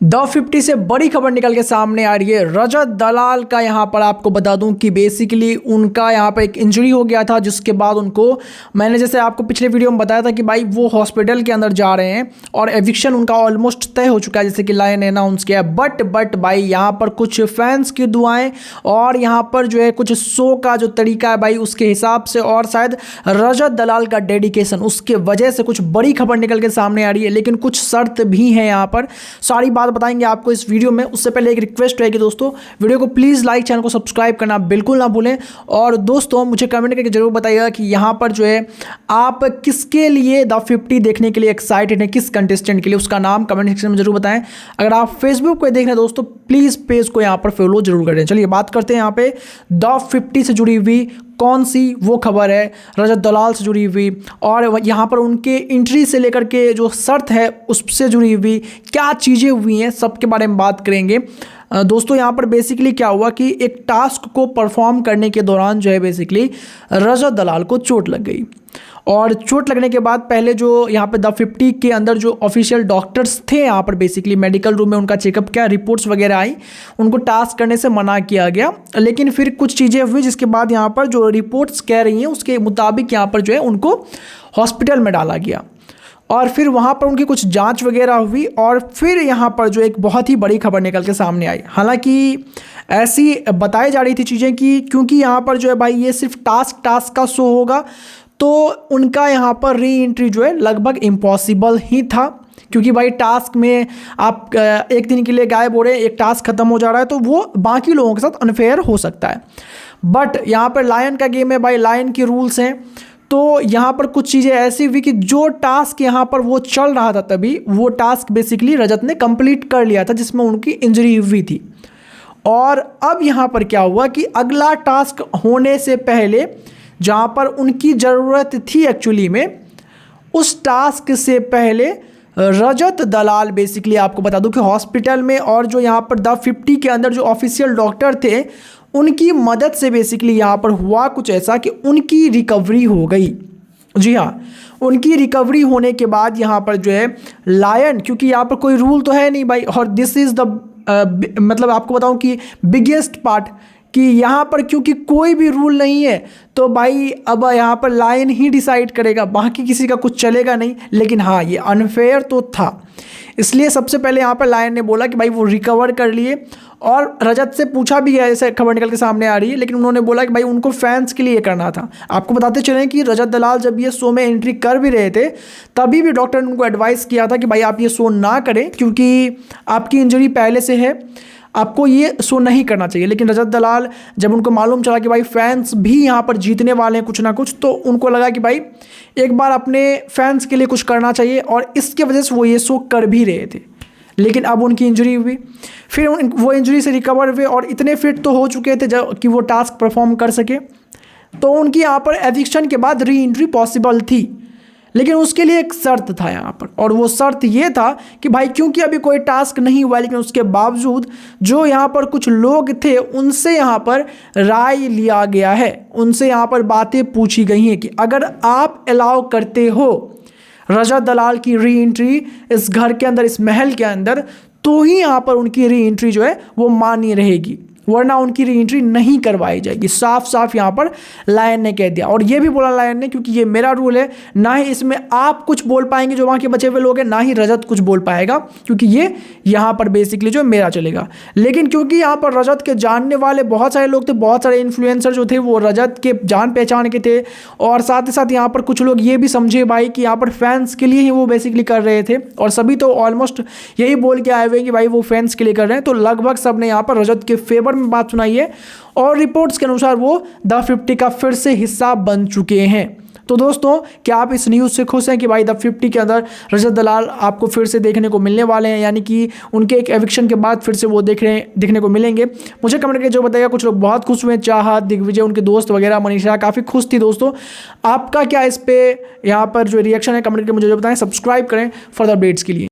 The 50 से बड़ी खबर निकल के सामने आ रही है। रजत दलाल का यहाँ पर आपको बता दूं कि बेसिकली उनका यहाँ पर एक इंजरी हो गया था, जिसके बाद उनको मैंने जैसे आपको पिछले वीडियो में बताया था कि भाई वो हॉस्पिटल के अंदर जा रहे हैं और एविक्शन उनका ऑलमोस्ट तय हो चुका है, जैसे कि लायन ने अनाउंस किया है। बट भाई यहाँ पर कुछ फैंस की दुआएं और यहाँ पर जो है कुछ शो का जो तरीका है भाई उसके हिसाब से, और शायद रजत दलाल का डेडिकेशन, उसके वजह से कुछ बड़ी खबर निकल के सामने आ रही है। लेकिन कुछ शर्त भी हैं, यहाँ पर सारी बात बताएंगे आपको इस वीडियो में। उससे पहले एक रिक्वेस्ट रहेगी दोस्तों, वीडियो को प्लीज़ लाइक, चैनल को सब्सक्राइब करना बिल्कुल ना भूलें। और दोस्तों मुझे कमेंट करके जरूर बताइएगा कि यहाँ पर जो है आप किसके लिए द 50 देखने के लिए एक्साइटेड हैं, किस कंटेस्टेंट के लिए, उसका नाम कमेंट सेक्शन में जरूर बताएं। अगर आप फेसबुक पे देख रहे हैं दोस्तों, प्लीज़ पेज को यहाँ पर फॉलो जरूर करें। चलिए बात करते हैं यहाँ पे द 50 से जुड़ी हुई कौन सी वो खबर है रजत दलाल से जुड़ी हुई, और यहाँ पर उनके एंट्री से लेकर के जो शर्त है उससे जुड़ी हुई क्या चीज़ें हुई हैं, सबके बारे में बात करेंगे। दोस्तों यहाँ पर बेसिकली क्या हुआ कि एक टास्क को परफॉर्म करने के दौरान जो है बेसिकली रजत दलाल को चोट लग गई, और चोट लगने के बाद पहले जो यहाँ पे द 50 के अंदर जो ऑफिशियल डॉक्टर्स थे यहाँ पर बेसिकली मेडिकल रूम में उनका चेकअप किया, रिपोर्ट्स वगैरह आई, उनको टास्क करने से मना किया गया। लेकिन फिर कुछ चीज़ें हुई जिसके बाद यहाँ पर जो रिपोर्ट्स कह रही हैं उसके मुताबिक यहाँ पर जो है उनको हॉस्पिटल में डाला गया, और फिर वहाँ पर उनकी कुछ जांच वगैरह हुई, और फिर यहाँ पर जो एक बहुत ही बड़ी खबर निकल के सामने आई। हालांकि ऐसी बताई जा रही थी चीज़ें कि क्योंकि यहाँ पर जो है भाई ये सिर्फ टास्क का शो होगा, तो उनका यहाँ पर री एंट्री जो है लगभग इम्पॉसिबल ही था। क्योंकि भाई टास्क में आप एक दिन के लिए गायब हो रहे हैं, एक टास्क खत्म हो जा रहा है, तो वो बाकी लोगों के साथ अनफेयर हो सकता है। बट यहाँ पर लायन का गेम है भाई, लायन के रूल्स हैं, तो यहाँ पर कुछ चीज़ें ऐसी हुई कि जो टास्क यहाँ पर वो चल रहा था तभी वो टास्क बेसिकली रजत ने कंप्लीट कर लिया था जिसमें उनकी इंजरी हुई थी। और अब यहाँ पर क्या हुआ कि अगला टास्क होने से पहले जहाँ पर उनकी ज़रूरत थी एक्चुअली में, उस टास्क से पहले रजत दलाल बेसिकली आपको बता दूं कि हॉस्पिटल में, और जो यहाँ पर द 50 के अंदर जो ऑफिशियल डॉक्टर थे उनकी मदद से बेसिकली यहाँ पर हुआ कुछ ऐसा कि उनकी रिकवरी हो गई। जी हाँ, उनकी रिकवरी होने के बाद यहाँ पर जो है लायन, क्योंकि यहाँ पर कोई रूल तो है नहीं भाई, और दिस इज़ द मतलब आपको बताऊँ कि बिगेस्ट पार्ट कि यहाँ पर क्योंकि कोई भी रूल नहीं है तो भाई अब यहाँ पर लायन ही डिसाइड करेगा, बाकी किसी का कुछ चलेगा नहीं। लेकिन हाँ, ये अनफेयर तो था, इसलिए सबसे पहले यहाँ पर लायन ने बोला कि भाई वो रिकवर कर लिए, और रजत से पूछा भी गया, जैसे खबर निकल के सामने आ रही है, लेकिन उन्होंने बोला कि भाई उनको फैंस के लिए करना था। आपको बताते चलें कि रजत दलाल जब ये शो में एंट्री कर भी रहे थे तभी भी डॉक्टर ने उनको एडवाइस किया था कि भाई आप ये शो ना करें क्योंकि आपकी इंजरी पहले से है, आपको ये शो नहीं करना चाहिए। लेकिन रजत दलाल जब उनको मालूम चला कि भाई फैंस भी यहाँ पर जीतने वाले हैं कुछ ना कुछ, तो उनको लगा कि भाई एक बार अपने फैंस के लिए कुछ करना चाहिए, और इसके वजह से वो ये शो कर भी रहे थे। लेकिन अब उनकी इंजरी हुई, फिर वो इंजरी से रिकवर हुए और इतने फिट तो हो चुके थे जब कि वो टास्क परफॉर्म कर सके, तो उनकी यहाँ पर एविक्शन के बाद री एंट्री पॉसिबल थी। लेकिन उसके लिए एक शर्त था यहाँ पर, और वो शर्त ये था कि भाई क्योंकि अभी कोई टास्क नहीं हुआ, लेकिन उसके बावजूद जो यहाँ पर कुछ लोग थे उनसे यहाँ पर राय लिया गया है, उनसे यहाँ पर बातें पूछी गई हैं कि अगर आप अलाउ करते हो रजत दलाल की री एंट्री इस घर के अंदर, इस महल के अंदर, तो ही यहाँ पर उनकी री एंट्री जो है वो मान्य रहेगी, वरना उनकी री एंट्री नहीं करवाई जाएगी। साफ साफ यहाँ पर लायन ने कह दिया, और ये भी बोला लायन ने क्योंकि ये मेरा रूल है, ना ही इसमें आप कुछ बोल पाएंगे जो वहाँ के बचे हुए लोग हैं, ना ही रजत कुछ बोल पाएगा, क्योंकि ये यहाँ पर बेसिकली जो मेरा चलेगा। लेकिन क्योंकि यहाँ पर रजत के जानने वाले बहुत सारे लोग थे, बहुत सारे इन्फ्लुएंसर जो थे वो रजत के जान पहचान के थे, और साथ ही साथ यहाँ पर कुछ लोग ये भी समझे भाई कि यहाँ पर फैंस के लिए ही वो बेसिकली कर रहे थे, और सभी तो ऑलमोस्ट यही बोल के आए हुए कि भाई वो फैंस के लिए कर रहे हैं, तो लगभग सब ने यहाँ पर रजत के फेवर में बात सुनाई है, और रिपोर्ट्स के अनुसार वो द 50 का फिर से हिस्सा बन चुके हैं। तो दोस्तों क्या आप इस न्यूज़ से खुश हैं कि भाई द 50 के अंदर रजत दलाल आपको फिर से देखने को मिलने वाले हैं, यानी कि उनके एक एविक्शन के बाद फिर से वो देखने को मिलेंगे? मुझे कमेंट करके जो बताइएगा। कुछ लोग बहुत खुश हुए, चाहत, दिग्विजय, उनके दोस्त वगैरह, मनीषा काफ़ी खुश थी। दोस्तों आपका क्या इस पे यहाँ पर जो रिएक्शन है कमेंट करके मुझे जो बताएं। सब्सक्राइब करें फर्दर अपडेट्स के लिए।